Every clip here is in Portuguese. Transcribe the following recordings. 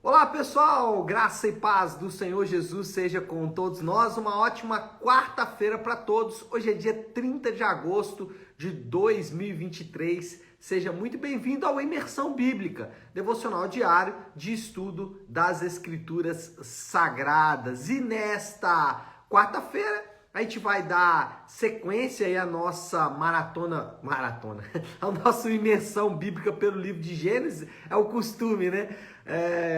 Olá pessoal, graça e paz do Senhor Jesus seja com todos nós, uma ótima quarta-feira para todos. Hoje é dia 30 de agosto de 2023, seja muito bem-vindo ao Imersão Bíblica, devocional diário de estudo das Escrituras Sagradas. E nesta quarta-feira a gente vai dar sequência aí à nossa maratona, ao nosso imersão bíblica pelo livro de Gênesis, é o costume, né?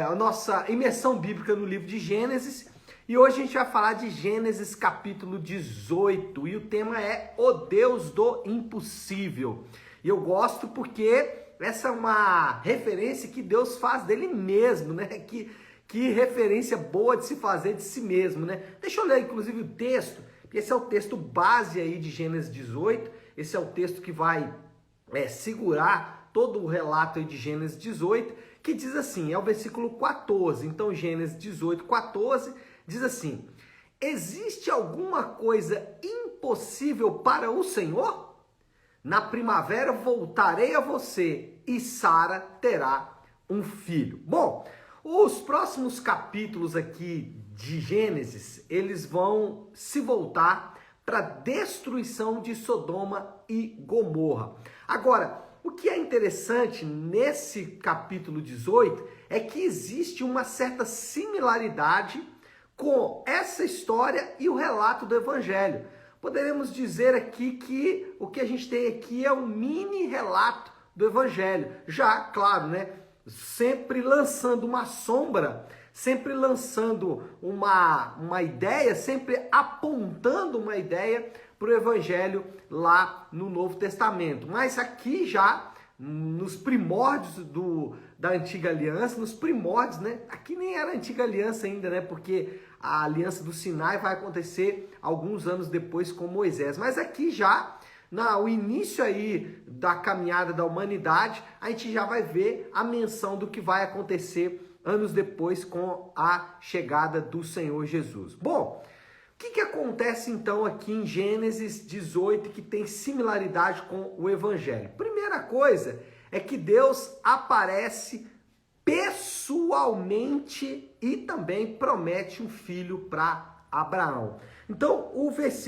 A nossa imersão bíblica no livro de Gênesis. E hoje a gente vai falar de Gênesis capítulo 18 e o tema é o Deus do impossível. E eu gosto porque essa é uma referência que Deus faz dele mesmo, né? Que referência boa de se fazer de si mesmo, né? Deixa eu ler inclusive o texto. Esse é o texto base aí de Gênesis 18, esse é o texto que vai segurar todo o relato aí de Gênesis 18, que diz assim, é o versículo 14, então Gênesis 18, 14, diz assim: existe alguma coisa impossível para o Senhor? Na primavera voltarei a você e Sara terá um filho. Bom, os próximos capítulos aqui de Gênesis, eles vão se voltar para a destruição de Sodoma e Gomorra. Agora, o que é interessante nesse capítulo 18 é que existe uma certa similaridade com essa história e o relato do Evangelho. Poderemos dizer aqui que o que a gente tem aqui é um mini relato do Evangelho. Já, claro, né? Sempre lançando uma sombra, sempre lançando uma ideia, sempre apontando uma ideia para o Evangelho lá no Novo Testamento. Mas aqui já, nos primórdios da Antiga Aliança, nos primórdios, né? Aqui nem era Antiga Aliança ainda, né? Porque a Aliança do Sinai vai acontecer alguns anos depois com Moisés. Mas aqui já, no início aí da caminhada da humanidade, a gente já vai ver a menção do que vai acontecer anos depois com a chegada do Senhor Jesus. Bom, o que acontece então aqui em Gênesis 18 que tem similaridade com o Evangelho? Primeira coisa é que Deus aparece pessoalmente e também promete um filho para Abraão. Então,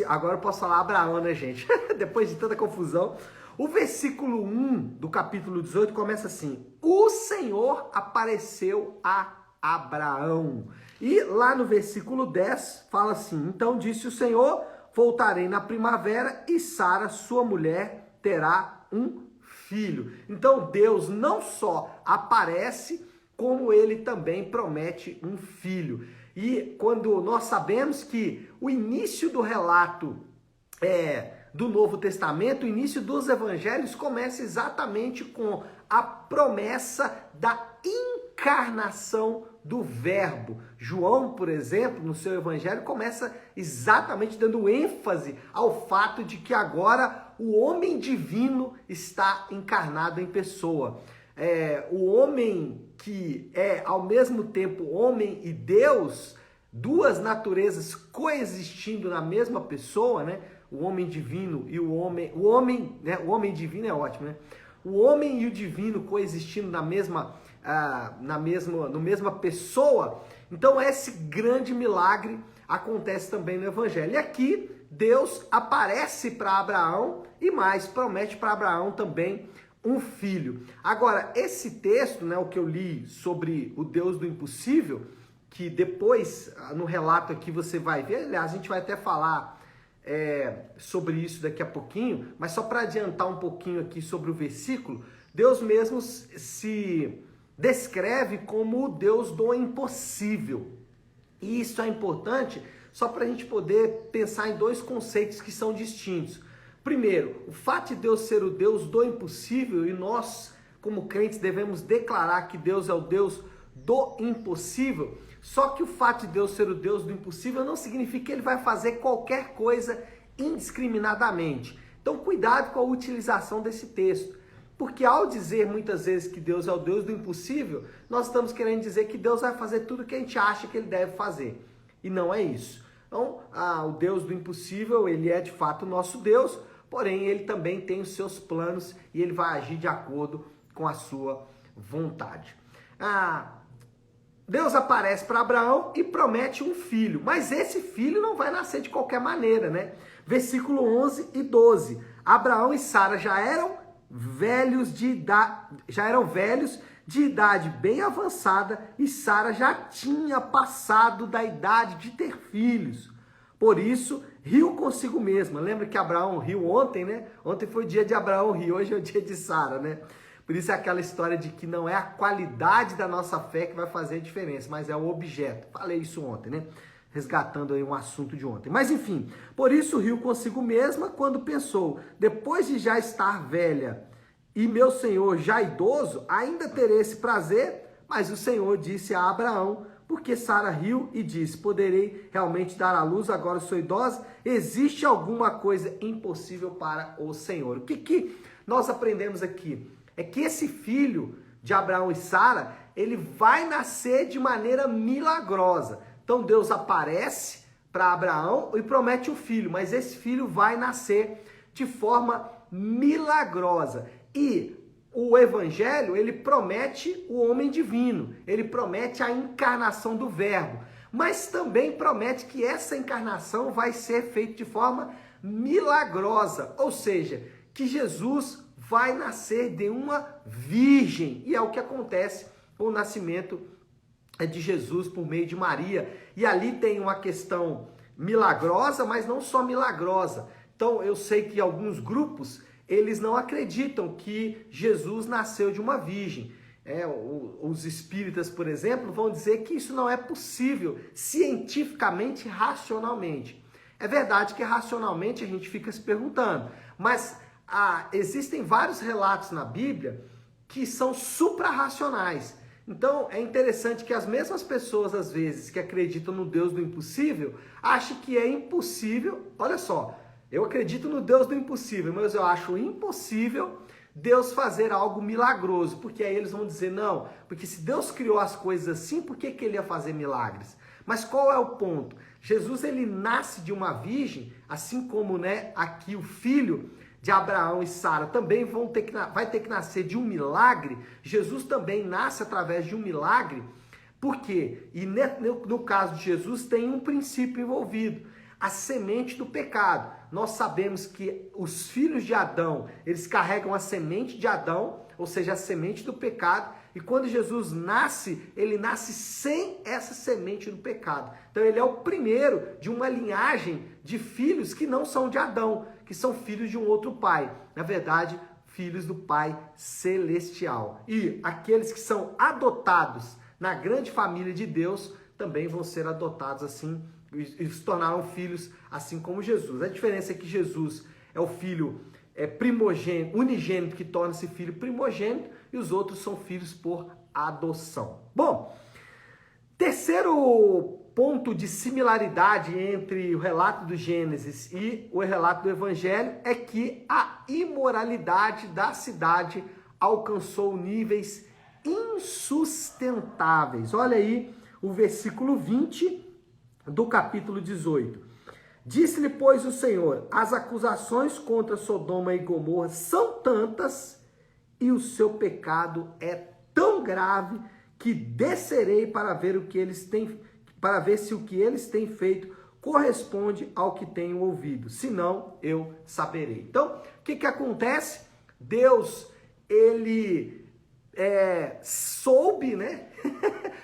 agora eu posso falar Abraão, né, gente? Depois de tanta confusão. O versículo 1 do capítulo 18 começa assim: o Senhor apareceu a Abraão. E lá no versículo 10 fala assim: então disse o Senhor, voltarei na primavera e Sara, sua mulher, terá um filho. Então Deus não só aparece, como ele também promete um filho. E quando nós sabemos que o início do relato do Novo Testamento, o início dos evangelhos começa exatamente com a promessa da encarnação do Verbo. João, por exemplo, no seu evangelho, começa exatamente dando ênfase ao fato de que agora o homem divino está encarnado em pessoa. O homem que é ao mesmo tempo homem e Deus, duas naturezas coexistindo na mesma pessoa, né? O homem divino e o homem divino é ótimo, né? O homem e o divino coexistindo na mesma pessoa. Então esse grande milagre acontece também no Evangelho. E aqui Deus aparece para Abraão e mais, promete para Abraão também um filho. Agora, esse texto, né, o que eu li sobre o Deus do impossível, que depois no relato aqui você vai ver, aliás, a gente vai até falar sobre isso daqui a pouquinho, mas só para adiantar um pouquinho aqui sobre o versículo, Deus mesmo se descreve como o Deus do impossível. E isso é importante só para a gente poder pensar em dois conceitos que são distintos. Primeiro, o fato de Deus ser o Deus do impossível, e nós, como crentes, devemos declarar que Deus é o Deus do impossível. Só que o fato de Deus ser o Deus do impossível não significa que ele vai fazer qualquer coisa indiscriminadamente. Então, cuidado com a utilização desse texto. Porque ao dizer muitas vezes que Deus é o Deus do impossível, nós estamos querendo dizer que Deus vai fazer tudo o que a gente acha que ele deve fazer. E não é isso. Então, o Deus do impossível, ele é de fato o nosso Deus, porém ele também tem os seus planos e ele vai agir de acordo com a sua vontade. Deus aparece para Abraão e promete um filho, mas esse filho não vai nascer de qualquer maneira, né? Versículo 11 e 12. Abraão e Sara já eram velhos de idade bem avançada e Sara já tinha passado da idade de ter filhos. Por isso, riu consigo mesma. Lembra que Abraão riu ontem, né? Ontem foi o dia de Abraão rir, hoje é o dia de Sara, né? Por isso é aquela história de que não é a qualidade da nossa fé que vai fazer a diferença, mas é o objeto. Falei isso ontem, né? Resgatando aí um assunto de ontem. Mas enfim, por isso riu consigo mesma quando pensou, depois de já estar velha e meu senhor já idoso, ainda terei esse prazer? Mas o Senhor disse a Abraão, porque Sara riu e disse, poderei realmente dar à luz, agora sou idosa? Existe alguma coisa impossível para o Senhor? O que nós aprendemos aqui? É que esse filho de Abraão e Sara, ele vai nascer de maneira milagrosa. Então Deus aparece para Abraão e promete um filho, mas esse filho vai nascer de forma milagrosa. E o evangelho, ele promete o homem divino, ele promete a encarnação do verbo, mas também promete que essa encarnação vai ser feita de forma milagrosa, ou seja, que Jesus vai nascer de uma virgem, e é o que acontece com o nascimento de Jesus por meio de Maria. E ali tem uma questão milagrosa, mas não só milagrosa. Então eu sei que alguns grupos, eles não acreditam que Jesus nasceu de uma virgem. Os espíritas, por exemplo, vão dizer que isso não é possível cientificamente, racionalmente. É verdade que racionalmente a gente fica se perguntando, mas existem vários relatos na Bíblia que são suprarracionais. Então é interessante que as mesmas pessoas, às vezes, que acreditam no Deus do impossível, acham que é impossível. Olha só, eu acredito no Deus do impossível, mas eu acho impossível Deus fazer algo milagroso, porque aí eles vão dizer, não, porque se Deus criou as coisas assim, por que ele ia fazer milagres? Mas qual é o ponto? Jesus, ele nasce de uma virgem, assim como, né, aqui o filho de Abraão e Sara também vai ter que nascer de um milagre. Jesus também nasce através de um milagre. Por quê? E no caso de Jesus tem um princípio envolvido, a semente do pecado. Nós sabemos que os filhos de Adão, eles carregam a semente de Adão, ou seja, a semente do pecado, e quando Jesus nasce, ele nasce sem essa semente do pecado. Então ele é o primeiro de uma linhagem de filhos que não são de Adão, que são filhos de um outro pai. Na verdade, filhos do Pai Celestial. E aqueles que são adotados na grande família de Deus, também vão ser adotados assim, e se tornaram filhos assim como Jesus. A diferença é que Jesus é o filho primogênito, unigênito, que torna-se filho primogênito, e os outros são filhos por adoção. Bom, terceiro ponto de similaridade entre o relato do Gênesis e o relato do Evangelho é que a imoralidade da cidade alcançou níveis insustentáveis. Olha aí o versículo 20 do capítulo 18. Disse-lhe, pois, o Senhor, as acusações contra Sodoma e Gomorra são tantas e o seu pecado é tão grave que descerei para ver o que eles têm, para ver se o que eles têm feito corresponde ao que tenho ouvido. Senão, eu saberei. Então, o que acontece? Deus, ele soube, né?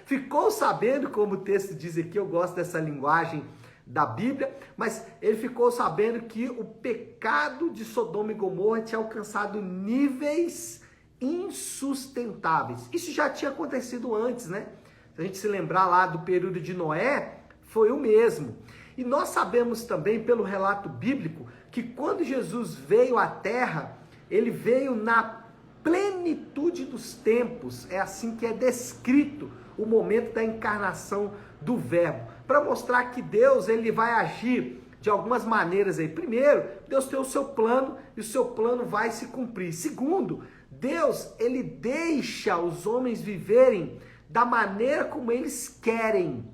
Ficou sabendo, como o texto diz aqui, eu gosto dessa linguagem da Bíblia, mas ele ficou sabendo que o pecado de Sodoma e Gomorra tinha alcançado níveis insustentáveis. Isso já tinha acontecido antes, né? Se a gente se lembrar lá do período de Noé, foi o mesmo. E nós sabemos também, pelo relato bíblico, que quando Jesus veio à Terra, ele veio na plenitude dos tempos. É assim que é descrito o momento da encarnação do Verbo, para mostrar que Deus, ele vai agir de algumas maneiras aí. Primeiro, Deus tem o seu plano e o seu plano vai se cumprir. Segundo, Deus, ele deixa os homens viverem da maneira como eles querem.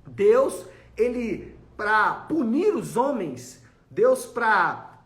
Deus, ele, para punir os homens, Deus, para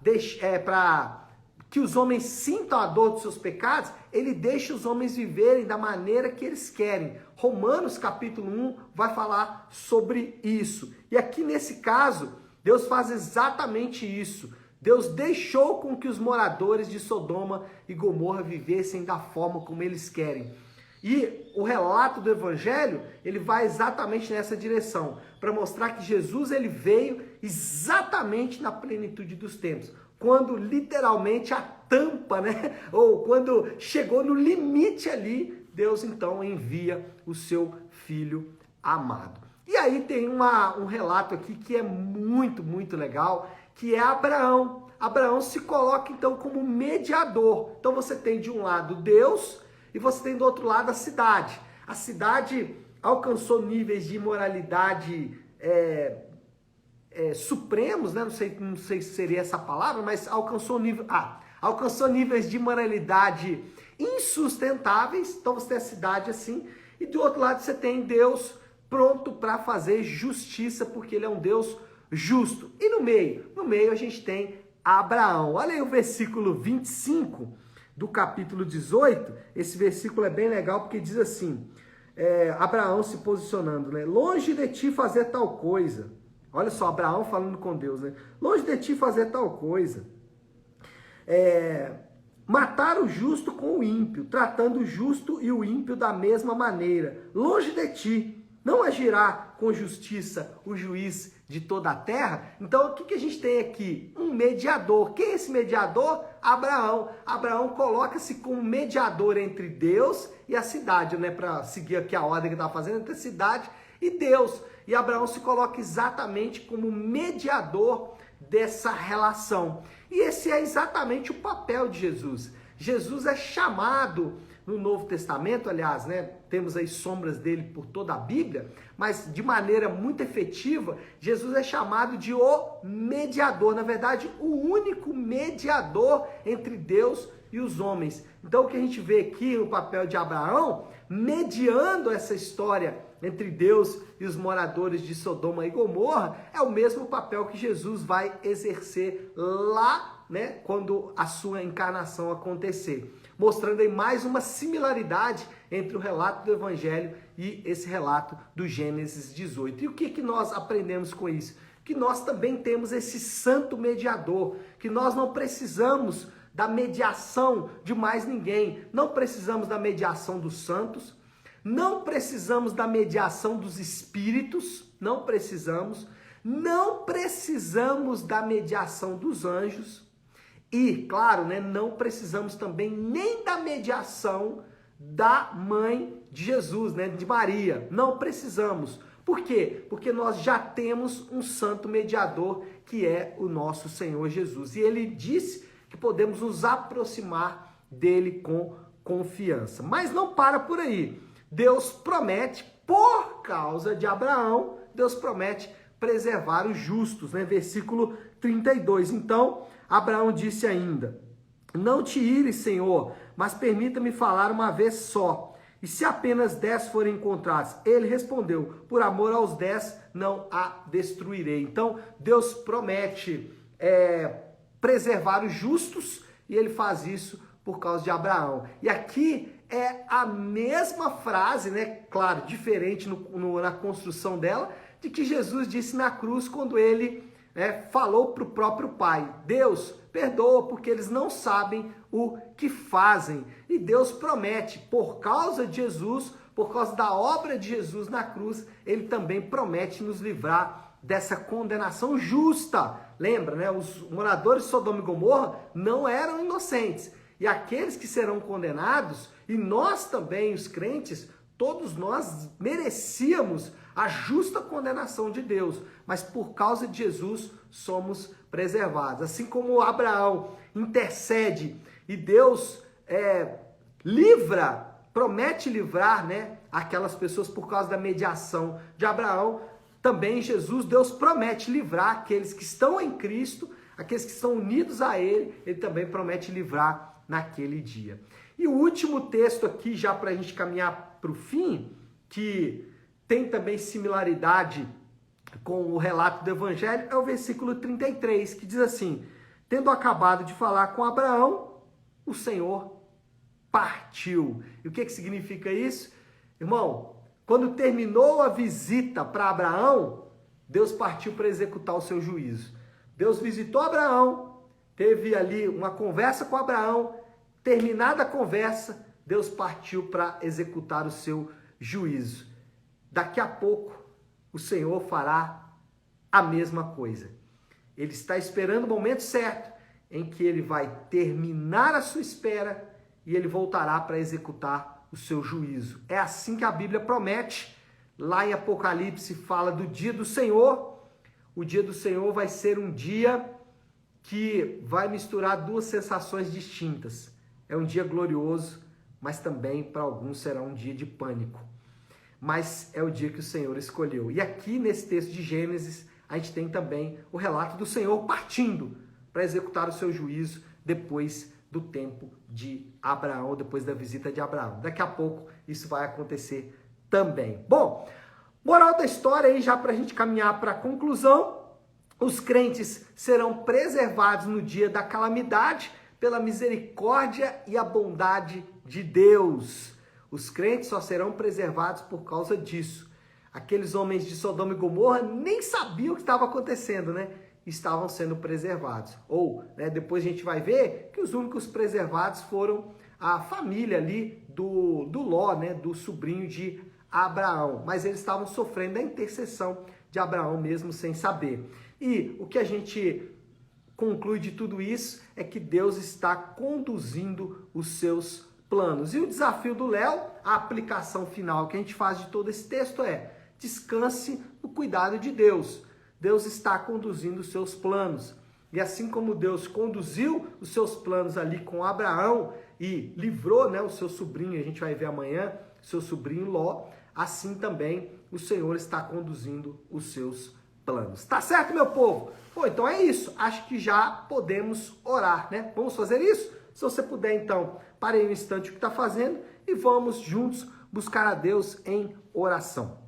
que os homens sintam a dor dos seus pecados, ele deixa os homens viverem da maneira que eles querem. Romanos capítulo 1 vai falar sobre isso. E aqui nesse caso, Deus faz exatamente isso. Deus deixou com que os moradores de Sodoma e Gomorra vivessem da forma como eles querem. E o relato do Evangelho, ele vai exatamente nessa direção, para mostrar que Jesus ele veio exatamente na plenitude dos tempos, quando literalmente a tampa, né? Ou quando chegou no limite ali, Deus então envia o seu Filho amado. E aí tem um relato aqui que é muito legal, que é Abraão. Abraão se coloca então como mediador. Então você tem de um lado Deus e você tem do outro lado a cidade. A cidade alcançou níveis de imoralidade supremos, né? Não sei se seria essa palavra, mas alcançou níveis de imoralidade insustentáveis. Então você tem a cidade assim, e do outro lado você tem Deus pronto para fazer justiça, porque ele é um Deus justo. E no meio a gente tem Abraão. Olha aí o versículo 25 do capítulo 18. Esse versículo é bem legal porque diz assim, Abraão se posicionando, né? Longe de ti fazer tal coisa. Olha só, Abraão falando com Deus, né? Longe de ti fazer tal coisa. Matar o justo com o ímpio, tratando o justo e o ímpio da mesma maneira. Longe de ti. Não agirá com justiça o juiz de toda a terra? Então, o que a gente tem aqui? Um mediador. Quem é esse mediador? Abraão. Abraão coloca-se como mediador entre Deus e a cidade, né? Para seguir aqui a ordem que estava fazendo, entre a cidade e Deus. E Abraão se coloca exatamente como mediador dessa relação. E esse é exatamente o papel de Jesus. Jesus é chamado no Novo Testamento, aliás, né, temos aí sombras dele por toda a Bíblia, mas de maneira muito efetiva, Jesus é chamado de o mediador, na verdade, o único mediador entre Deus e os homens. Então o que a gente vê aqui no papel de Abraão, mediando essa história entre Deus e os moradores de Sodoma e Gomorra, é o mesmo papel que Jesus vai exercer lá, né, quando a sua encarnação acontecer. Mostrando aí mais uma similaridade entre o relato do Evangelho e esse relato do Gênesis 18. E o que nós aprendemos com isso? Que nós também temos esse santo mediador, que nós não precisamos da mediação de mais ninguém, não precisamos da mediação dos santos, não precisamos da mediação dos espíritos, não precisamos da mediação dos anjos. E, claro, né, não precisamos também nem da mediação da mãe de Jesus, né, de Maria. Não precisamos. Por quê? Porque nós já temos um santo mediador, que é o nosso Senhor Jesus. E ele disse que podemos nos aproximar dele com confiança. Mas não para por aí. Deus promete, por causa de Abraão, Deus promete preservar os justos, né? Versículo 32. Então, Abraão disse ainda, não te ires, Senhor, mas permita-me falar uma vez só. E se apenas 10 forem encontrados? Ele respondeu, por amor aos 10 não a destruirei. Então, Deus promete preservar os justos e ele faz isso por causa de Abraão. E aqui é a mesma frase, né? Claro, diferente na construção dela, de que Jesus disse na cruz quando ele falou para o próprio Pai, Deus, perdoa porque eles não sabem o que fazem. E Deus promete, por causa de Jesus, por causa da obra de Jesus na cruz, ele também promete nos livrar dessa condenação justa. Lembra, né? Os moradores de Sodoma e Gomorra não eram inocentes. E aqueles que serão condenados, e nós também, os crentes, todos nós merecíamos a justa condenação de Deus, mas por causa de Jesus somos preservados. Assim como Abraão intercede e Deus promete livrar, né, aquelas pessoas por causa da mediação de Abraão, também Jesus, Deus promete livrar aqueles que estão em Cristo, aqueles que estão unidos a Ele, Ele também promete livrar naquele dia. E o último texto aqui, já para a gente caminhar para o fim, que tem também similaridade com o relato do Evangelho, é o versículo 33, que diz assim, Tendo acabado de falar com Abraão, o Senhor partiu. E o que significa isso? Irmão, quando terminou a visita para Abraão, Deus partiu para executar o seu juízo. Deus visitou Abraão, teve ali uma conversa com Abraão, terminada a conversa, Deus partiu para executar o seu juízo. Daqui a pouco, o Senhor fará a mesma coisa. Ele está esperando o momento certo em que ele vai terminar a sua espera e ele voltará para executar o seu juízo. É assim que a Bíblia promete. Lá em Apocalipse fala do dia do Senhor. O dia do Senhor vai ser um dia que vai misturar duas sensações distintas. É um dia glorioso, mas também para alguns será um dia de pânico. Mas é o dia que o Senhor escolheu. E aqui nesse texto de Gênesis, a gente tem também o relato do Senhor partindo para executar o seu juízo depois do tempo de Abraão, depois da visita de Abraão. Daqui a pouco isso vai acontecer também. Bom, moral da história aí, já para a gente caminhar para a conclusão, os crentes serão preservados no dia da calamidade pela misericórdia e a bondade de Deus. Os crentes só serão preservados por causa disso. Aqueles homens de Sodoma e Gomorra nem sabiam o que estava acontecendo, né? Estavam sendo preservados. Ou, né, depois a gente vai ver que os únicos preservados foram a família ali do Ló, né, do sobrinho de Abraão. Mas eles estavam sofrendo a intercessão de Abraão mesmo sem saber. E o que a gente conclui de tudo isso é que Deus está conduzindo os seus planos. E o desafio do Léo, a aplicação final que a gente faz de todo esse texto é: descanse no cuidado de Deus. Deus está conduzindo os seus planos. E assim como Deus conduziu os seus planos ali com Abraão e livrou, né, o seu sobrinho, a gente vai ver amanhã, seu sobrinho Ló, assim também o Senhor está conduzindo os seus planos. Tá certo, meu povo? Bom, então é isso. Acho que já podemos orar, né? Vamos fazer isso? Se você puder, então, pare aí um instante o que está fazendo e vamos juntos buscar a Deus em oração.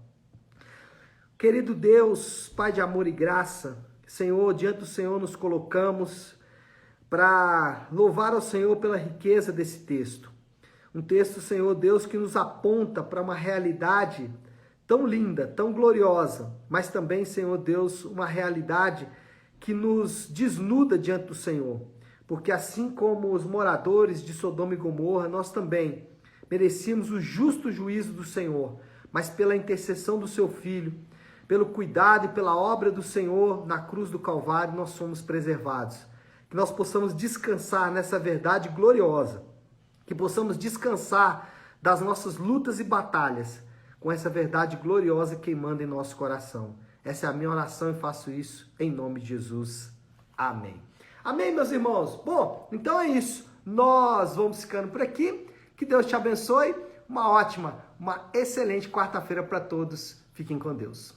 Querido Deus, Pai de amor e graça, Senhor, diante do Senhor nos colocamos para louvar ao Senhor pela riqueza desse texto. Um texto, Senhor Deus, que nos aponta para uma realidade tão linda, tão gloriosa, mas também, Senhor Deus, uma realidade que nos desnuda diante do Senhor. Porque assim como os moradores de Sodoma e Gomorra, nós também merecíamos o justo juízo do Senhor, mas pela intercessão do seu Filho, pelo cuidado e pela obra do Senhor na cruz do Calvário, nós somos preservados. Que nós possamos descansar nessa verdade gloriosa, que possamos descansar das nossas lutas e batalhas, com essa verdade gloriosa queimando em nosso coração. Essa é a minha oração e faço isso em nome de Jesus. Amém. Amém, meus irmãos? Bom, então é isso. Nós vamos ficando por aqui. Que Deus te abençoe. Uma ótima, uma excelente quarta-feira para todos. Fiquem com Deus.